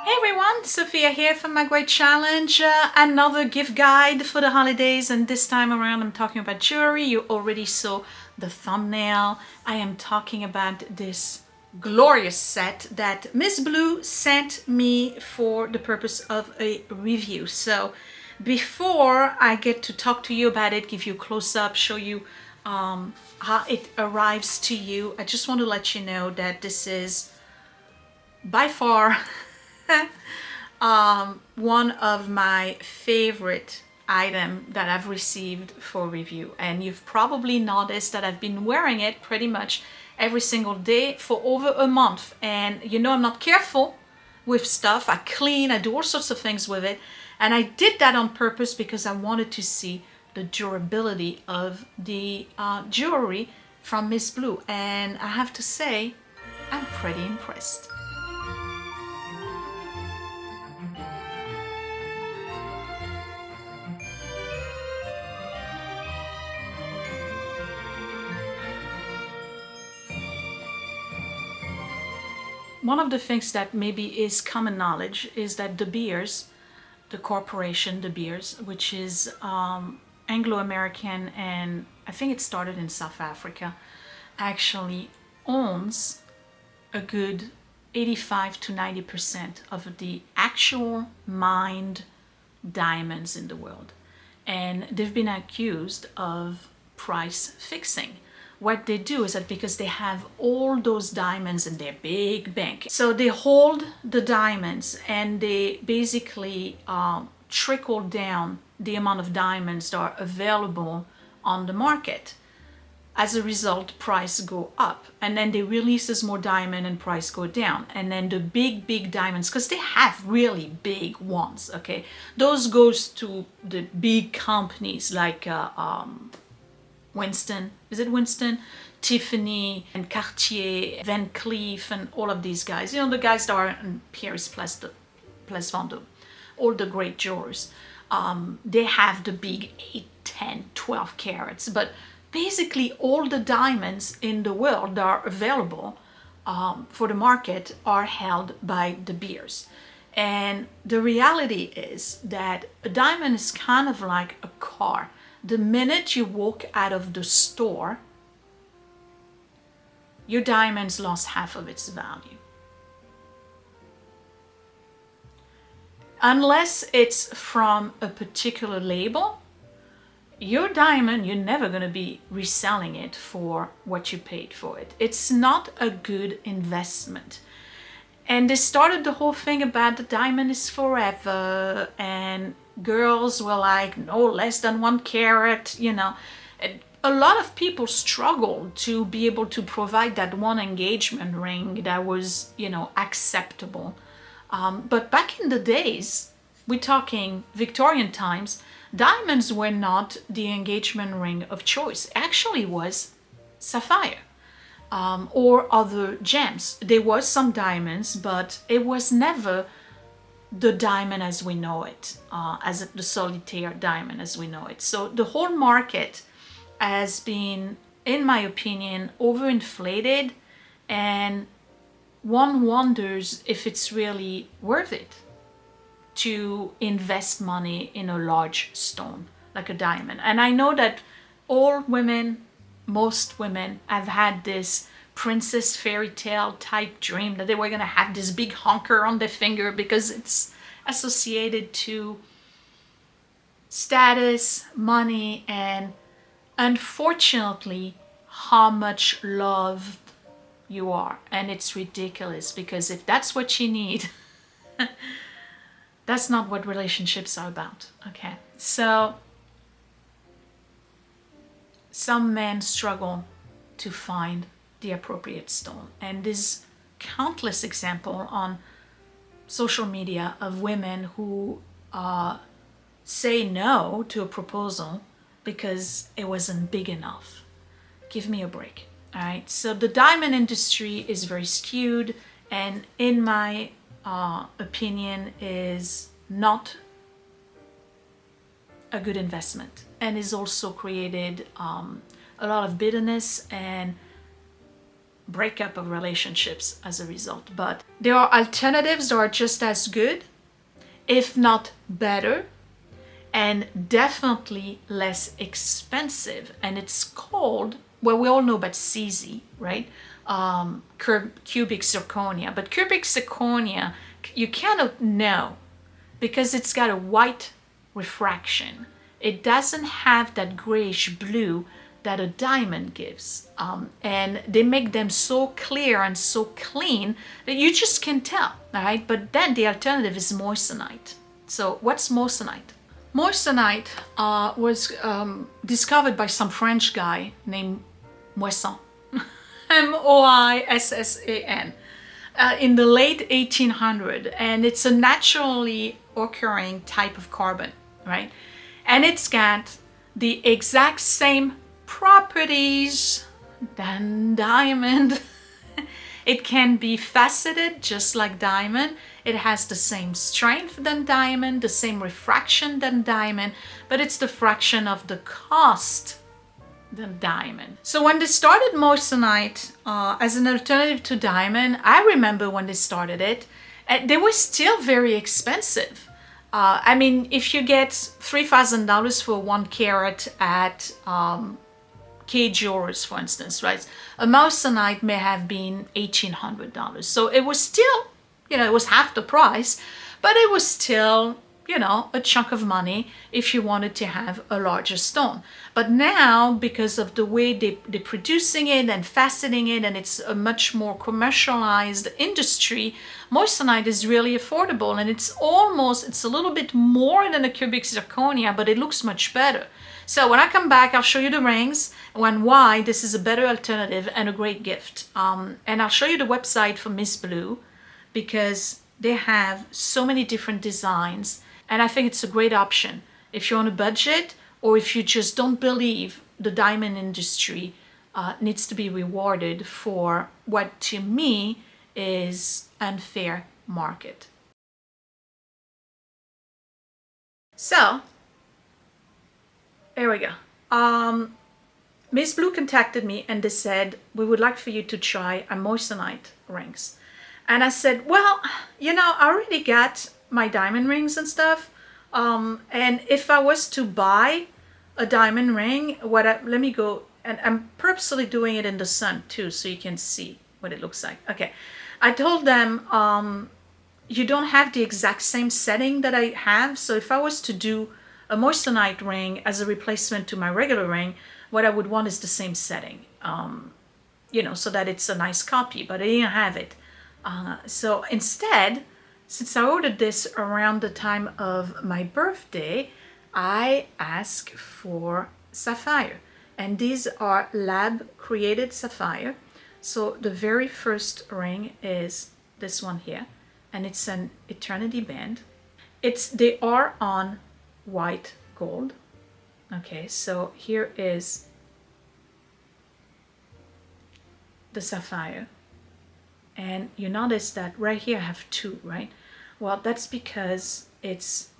Hey everyone, Sophia here from My Great Challenge. Another gift guide for the holidays, and this time around I'm talking about jewelry. You already saw the thumbnail. I am talking about this glorious set that Miss Blue sent me for the purpose of a review. So before I get to talk to you about it, give you a close-up, show you how it arrives to you, I just want to let you know that this is by far one of my favorite item that I've received for review, and you've probably noticed that I've been wearing it pretty much every single day for over a month. And you know, I'm not careful with stuff. I clean, I do all sorts of things with it, and I did that on purpose because I wanted to see the durability of the jewelry from Miss Blue, and I have to say I'm pretty impressed. One of the things that maybe is common knowledge is that De Beers, the corporation De Beers, which is Anglo-American, and I think it started in South Africa, actually owns a good 85 to 90% of the actual mined diamonds in the world. And they've been accused of price fixing. What they do is that because they have all those diamonds in their big bank, so they hold the diamonds and they basically trickle down the amount of diamonds that are available on the market. As a result, price go up, and then they releases more diamond and price go down. And then the big diamonds, because they have really big ones, okay, those goes to the big companies like Winston, is it Winston? Tiffany and Cartier, Van Cleef, and all of these guys. You know, the guys that are in Paris Place Vendôme, all the great jewelers. They have the big 8, 10, 12 carats, but basically all the diamonds in the world that are available for the market are held by De Beers. And the reality is that a diamond is kind of like a car. The minute you walk out of the store, your diamond's lost half of its value. Unless it's from a particular label, your diamond, you're never going to be reselling it for what you paid for it. It's not a good investment. And they started the whole thing about the diamond is forever, and girls were like, no less than 1 carat, you know. A lot of people struggled to be able to provide that one engagement ring that was, you know, acceptable. But back in the days, we're talking Victorian times, diamonds were not the engagement ring of choice. Actually was sapphire or other gems. There was some diamonds, but it was never the diamond as we know it, as the solitaire diamond as we know it. So the whole market has been, in my opinion, overinflated, and one wonders if it's really worth it to invest money in a large stone like a diamond. And I know that all women, most women, have had this princess fairy tale type dream that they were gonna have this big honker on their finger because it's associated to status, money, and unfortunately how much loved you are. And it's ridiculous, because if that's what you need, that's not what relationships are about, okay? So some men struggle to find the appropriate stone, and there's countless examples on social media of women who say no to a proposal because it wasn't big enough. Give me a break, all right? So the diamond industry is very skewed, and in my opinion is not a good investment, and is also created a lot of bitterness and breakup of relationships as a result. But there are alternatives that are just as good, if not better, and definitely less expensive. And it's called, well, we all know about CZ, right? Cubic zirconia. But cubic zirconia, you cannot know because it's got a white refraction. It doesn't have that grayish blue that a diamond gives. And they make them so clear and so clean that you just can tell, all right? But then the alternative is moissanite. So what's moissanite? Moissanite was discovered by some French guy named Moissan, Moissan, in the late 1800s, and it's a naturally occurring type of carbon, right? And it's got the exact same properties than diamond. It can be faceted just like diamond. It has the same strength than diamond, the same refraction than diamond, but it's the fraction of the cost than diamond. So when they started moissanite as an alternative to diamond, I remember when they started it, they were still very expensive. I mean, if you get $3,000 for 1 carat at K Jewelers, for instance, right? A moissanite may have been $1,800. So it was still, it was half the price, but it was still, a chunk of money if you wanted to have a larger stone. But now, because of the way they're producing it and faceting it, and it's a much more commercialized industry, moissanite is really affordable, and it's a little bit more than a cubic zirconia, but it looks much better. So when I come back, I'll show you the rings and why this is a better alternative and a great gift. And I'll show you the website for MSBLUE because they have so many different designs, and I think it's a great option if you're on a budget or if you just don't believe the diamond industry needs to be rewarded for what to me is unfair market. So there we go. MSBLUE contacted me and they said, we would like for you to try a moissanite rings. And I said, well, I already got my diamond rings and stuff. And if I was to buy a diamond ring, let me go, and I'm purposely doing it in the sun too, so you can see what it looks like. Okay. I told them, you don't have the exact same setting that I have. So if I was to do a moissanite ring as a replacement to my regular ring, what I would want is the same setting, so that it's a nice copy, but I didn't have it. So instead, since I ordered this around the time of my birthday, I asked for sapphire. And these are lab created sapphire. So the very first ring is this one here, and it's an eternity band. They are on white gold. Okay, so here is the sapphire, and you notice that right here I have 2, right? Well, that's because it's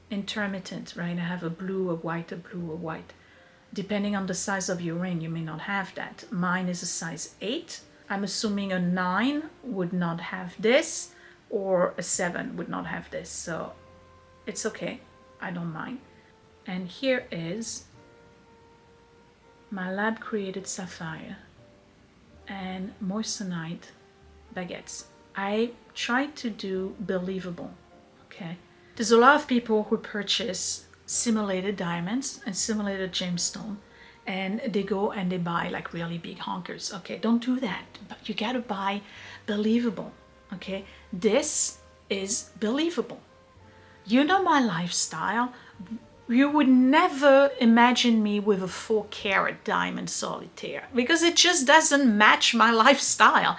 intermittent, right? I have a blue, a white, a blue, a white. Depending on the size of your ring, you may not have that. Mine is a size 8. I'm assuming a 9 would not have this, or a 7 would not have this, so it's okay, I don't mind. And here is my lab created sapphire and moissanite baguettes. I try to do believable, okay? There's a lot of people who purchase simulated diamonds and simulated gemstone, and they go and they buy like really big honkers. Okay, don't do that, but you gotta buy believable, okay? This is believable. You know my lifestyle. You would never imagine me with a 4-carat diamond solitaire because it just doesn't match my lifestyle.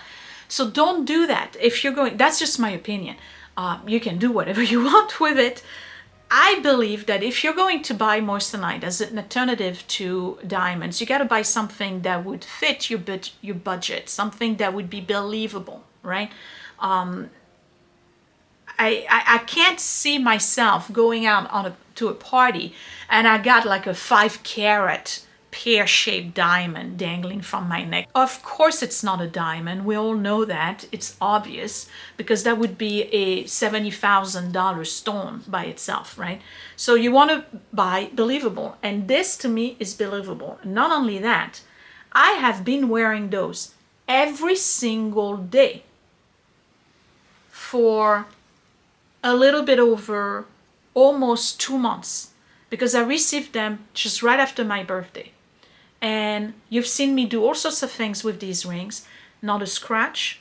So don't do that. If you're going, that's just my opinion. You can do whatever you want with it. I believe that if you're going to buy moissanite as an alternative to diamonds, you got to buy something that would fit your budget, something that would be believable, right? I can't see myself going out to a party and I got like a 5-carat pear-shaped diamond dangling from my neck. Of course it's not a diamond. We all know that. It's obvious, because that would be a $70,000 stone by itself, right? So you want to buy believable, and this to me is believable. Not only that, I have been wearing those every single day for a little bit over almost 2 months, because I received them just right after my birthday. And you've seen me do all sorts of things with these rings. Not a scratch.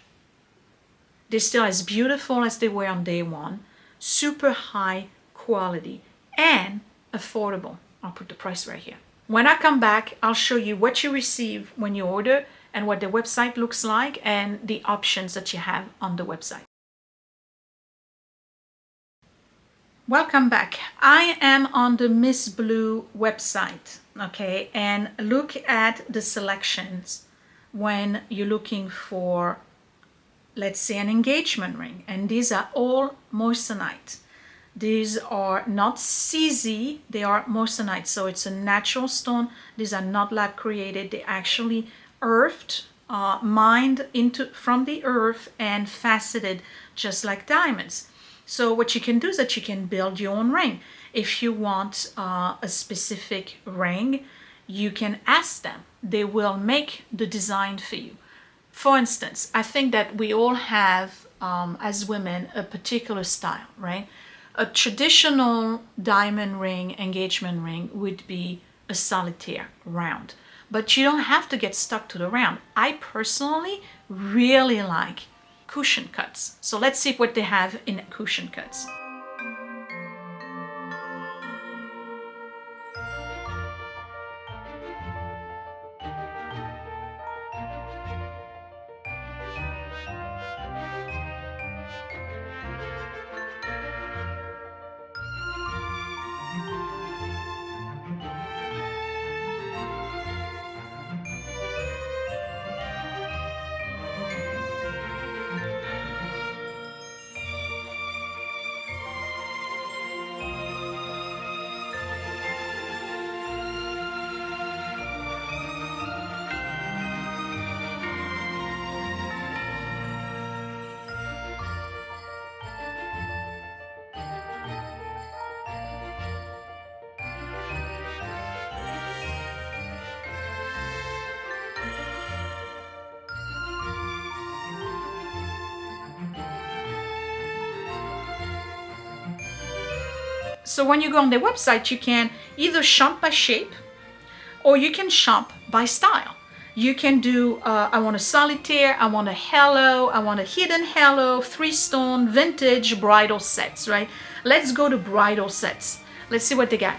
They're still as beautiful as they were on day one. Super high quality and affordable. I'll put the price right here. When I come back, I'll show you what you receive when you order and what the website looks like and the options that you have on the website. Welcome back. I am on the MSBLUE website, okay, and look at the selections when you're looking for, let's say, an engagement ring, and these are all moissanite. These are not CZ, they are moissanite, so it's a natural stone. These are not lab created. They actually earthed, mined from the earth and faceted just like diamonds. So what you can do is that you can build your own ring. If you want a specific ring, you can ask them. They will make the design for you. For instance, I think that we all have, as women, a particular style, right? A traditional diamond ring, engagement ring, would be a solitaire round. But you don't have to get stuck to the round. I personally really like cushion cuts. So let's see what they have in cushion cuts. So when you go on their website, you can either shop by shape or you can shop by style. You can do, I want a solitaire, I want a halo, I want a hidden halo, 3-stone, vintage, bridal sets, right? Let's go to bridal sets. Let's see what they got.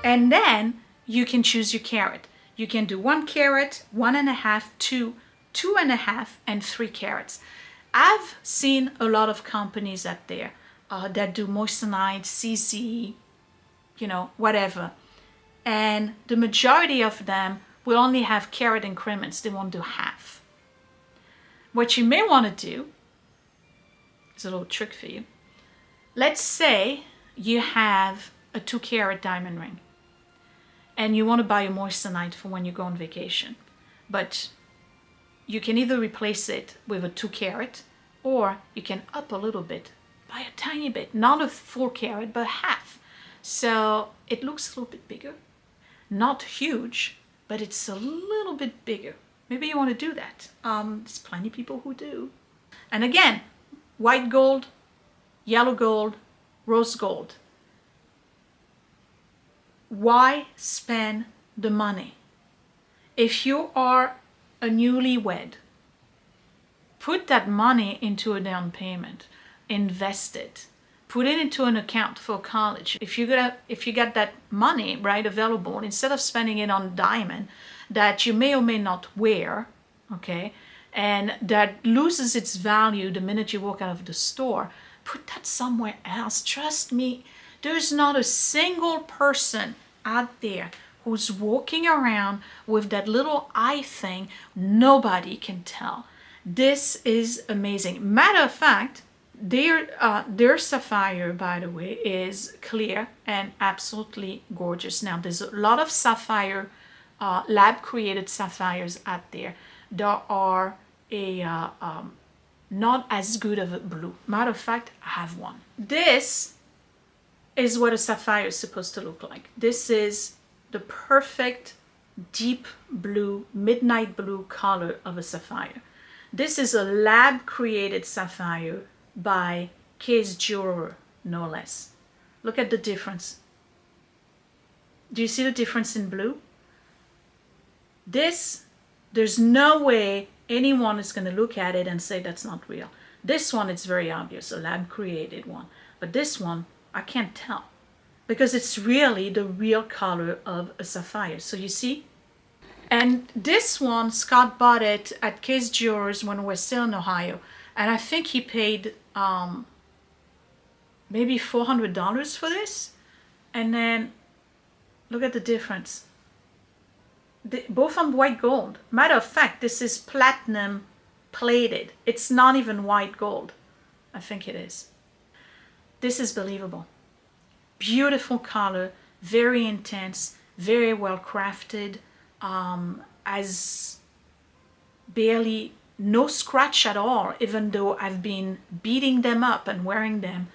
And then you can choose your carat. You can do 1 carat, 1.5, 2, 2.5, and 3 carats. I've seen a lot of companies out there that do moissanite, CC, you know, whatever. And the majority of them will only have carat increments. They won't do half. What you may want to do is a little trick for you. Let's say you have a 2 carat diamond ring and you want to buy a moissanite for when you go on vacation, but you can either replace it with a 2 carat or you can up a little bit, buy a tiny bit, not a 4 carat, but half. So it looks a little bit bigger, not huge, but it's a little bit bigger. Maybe you want to do that. There's plenty of people who do. And again, white gold, yellow gold, rose gold. Why spend the money? If you are a newlywed, put that money into a down payment, invest it, put it into an account for college. If you got that money right available, instead of spending it on diamond, that you may or may not wear, okay, and that loses its value the minute you walk out of the store, put that somewhere else. Trust me, there's not a single person out there who's walking around with that little eye thing. Nobody can tell. This is amazing. Matter of fact, their sapphire, by the way, is clear and absolutely gorgeous. Now, there's a lot of sapphire, lab created sapphires out there. There are not as good of a blue. Matter of fact, I have one. This is what a sapphire is supposed to look like. This is the perfect deep blue, midnight blue color of a sapphire. This is a lab created sapphire by MSBLUE Jewelry, no less. Look at the difference. Do you see the difference in blue? This, there's no way anyone is going to look at it and say that's not real. This one, it's very obvious, a lab created one. But this one, I can't tell because it's really the real color of a sapphire. So you see? And this one, Scott bought it at MSBLUE Jewelry when we were still in Ohio. And I think he paid maybe $400 for this. And then look at the difference. Both on white gold. Matter of fact, this is platinum plated. It's not even white gold. I think it is. This is believable. Beautiful color, very intense, very well crafted. As barely no scratch at all, even though I've been beating them up and wearing them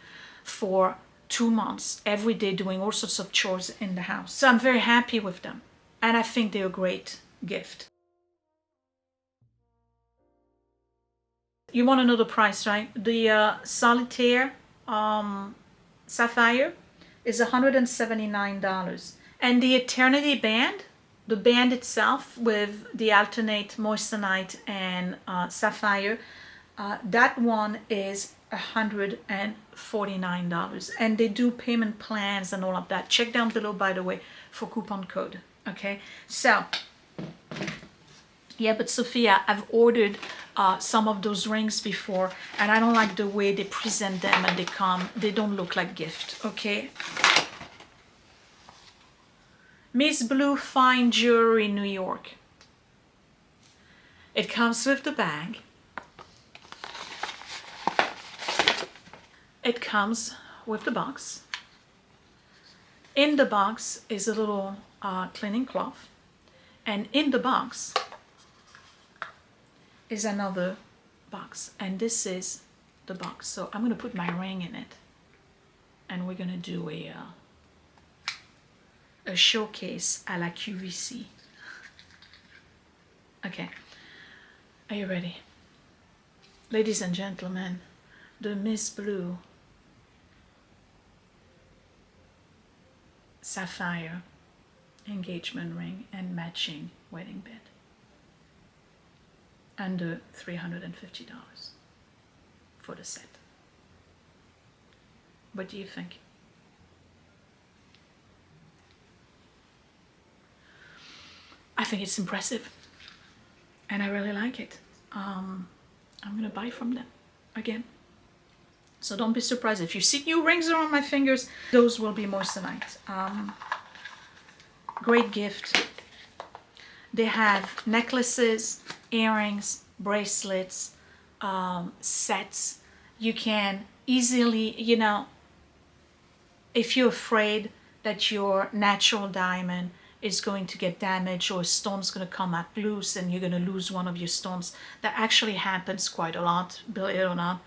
for 2 months every day, doing all sorts of chores in the house. So I'm very happy with them, and I think they're a great gift. You want to know the price, right? The solitaire sapphire is $179, and the Eternity band, the band itself with the alternate moissanite and sapphire, that one is $149, and they do payment plans and all of that. Check down below, by the way, for coupon code. Okay, so yeah, but Sophia, I've ordered some of those rings before, and I don't like the way they present them, and they don't look like gift. Okay, MSBLUE Fine Jewelry, New York. It comes with the bag. It comes with the box. In the box is a little cleaning cloth, and in the box is another box, and this is the box. So I'm going to put my ring in it, and we're going to do a showcase à la QVC. Okay, are you ready? Ladies and gentlemen, the MSBLUE sapphire engagement ring and matching wedding band. Under $350 for the set. What do you think? I think it's impressive, and I really like it. I'm gonna buy from them again. So don't be surprised if you see new rings around my fingers. Those will be moissanite. Great gift. They have necklaces, earrings, bracelets, sets. You can easily, you know, if you're afraid that your natural diamond is going to get damaged or a stone's going to come out loose and you're going to lose one of your stones, that actually happens quite a lot, believe it or not.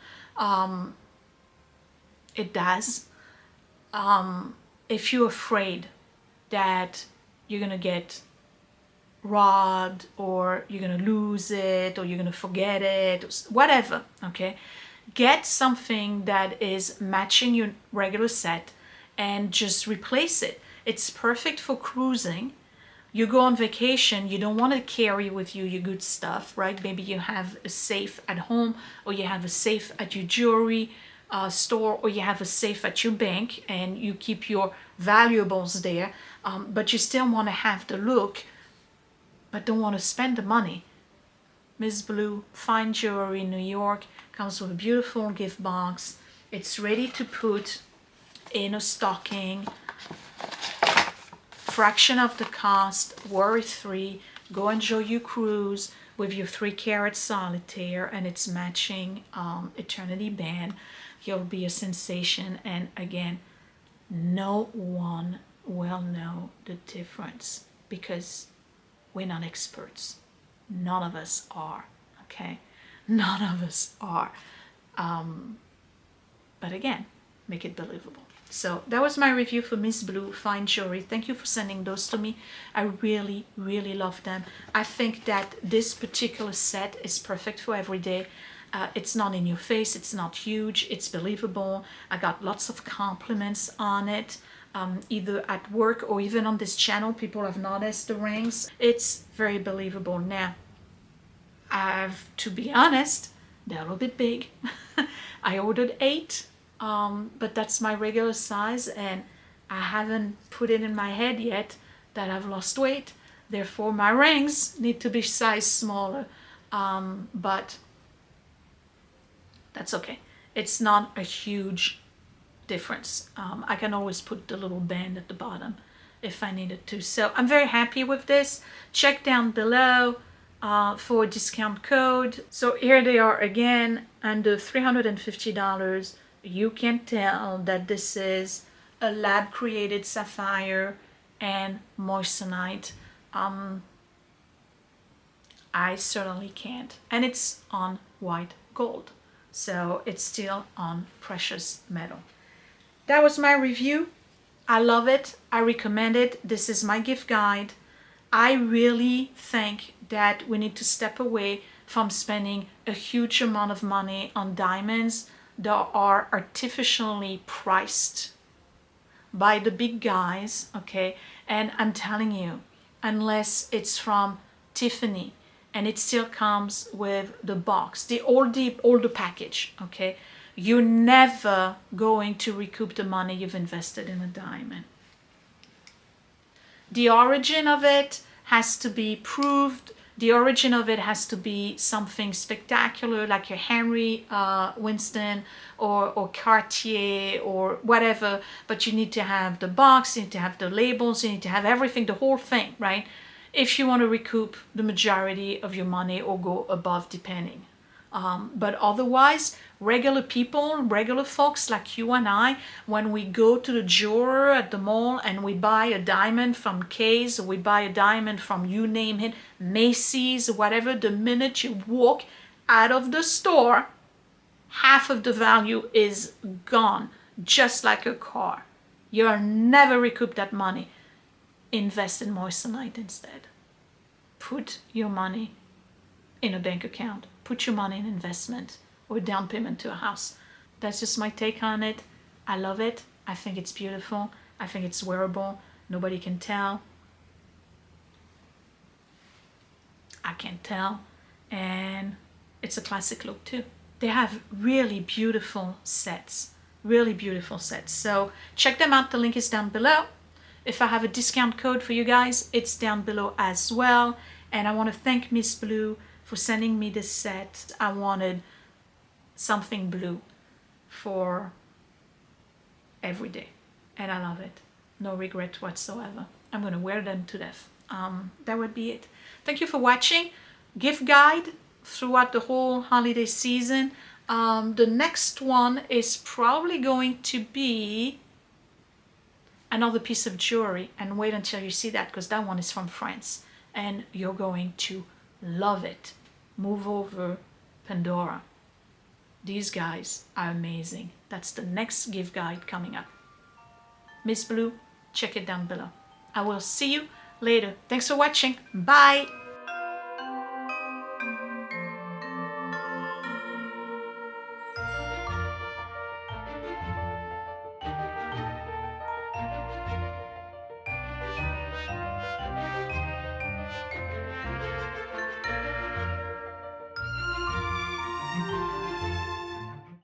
It does. If you're afraid that you're going to get robbed or you're going to lose it or you're going to forget it, whatever, okay, get something that is matching your regular set and just replace it. It's perfect for cruising. You go on vacation, you don't want to carry with you your good stuff, right? Maybe you have a safe at home, or you have a safe at your jewelry store, or you have a safe at your bank and you keep your valuables there, but you still want to have the look but don't want to spend the money. MSBLUE Fine Jewelry New York comes with a beautiful gift box. It's ready to put in a stocking, fraction of the cost, worry-free. Go enjoy your cruise with your 3-carat solitaire and its matching eternity band. You'll be a sensation, and again, no one will know the difference because we're not experts. None of us are, okay? None of us are. But again, make it believable. So that was my review for MSBLUE Fine Jewelry. Thank you for sending those to me. I really, really love them. I think that this particular set is perfect for every day. It's not in your face, it's not huge, it's believable. I got lots of compliments on it, either at work or even on this channel. People have noticed the rings. It's very believable. Now, to be honest, they're a little bit big. I ordered 8. But that's my regular size, and I haven't put it in my head yet that I've lost weight. Therefore, my rings need to be size smaller. But that's okay. It's not a huge difference. I can always put the little band at the bottom if I needed to. So I'm very happy with this. Check down below for a discount code. So here they are again, under $350. You can tell that this is a lab created sapphire and moissanite. I certainly can't. And it's on white gold. So it's still on precious metal. That was my review. I love it. I recommend it. This is my gift guide. I really think that we need to step away from spending a huge amount of money on diamonds that are artificially priced by the big guys, okay? And I'm telling you, unless it's from Tiffany and it still comes with the box, the older package, okay? You're never going to recoup the money you've invested in a diamond. The origin of it has to be proved. The origin of it has to be something spectacular, like your Henry Winston or Cartier or whatever, but you need to have the box, you need to have the labels, you need to have everything, the whole thing, right? If you want to recoup the majority of your money or go above, depending. But otherwise, regular people, regular folks like you and I, when we go to the jeweler at the mall and we buy a diamond from Kay's, or we buy a diamond from, you name it, Macy's, whatever, the minute you walk out of the store, half of the value is gone, just like a car. You'll never recoup that money. Invest in moissanite instead. Put your money in a bank account. Put your money in investment or down payment to a house. That's just my take on it. I love it. I think it's beautiful. I think it's wearable. Nobody can tell. I can't tell. And it's a classic look too. They have really beautiful sets. Really beautiful sets. So check them out. The link is down below. If I have a discount code for you guys, it's down below as well. And I want to thank MSBLUE for sending me this set. I wanted something blue for every day, and I love it. No regret whatsoever. I'm going to wear them to death. That would be it. Thank you for watching. Gift guide throughout the whole holiday season. The next one is probably going to be another piece of jewelry, and wait until you see that, because that one is from France and you're going to love it. Move over Pandora. These guys are amazing. That's the next gift guide coming up. MSBLUE, check it down below. I will see you later. Thanks for watching. Bye.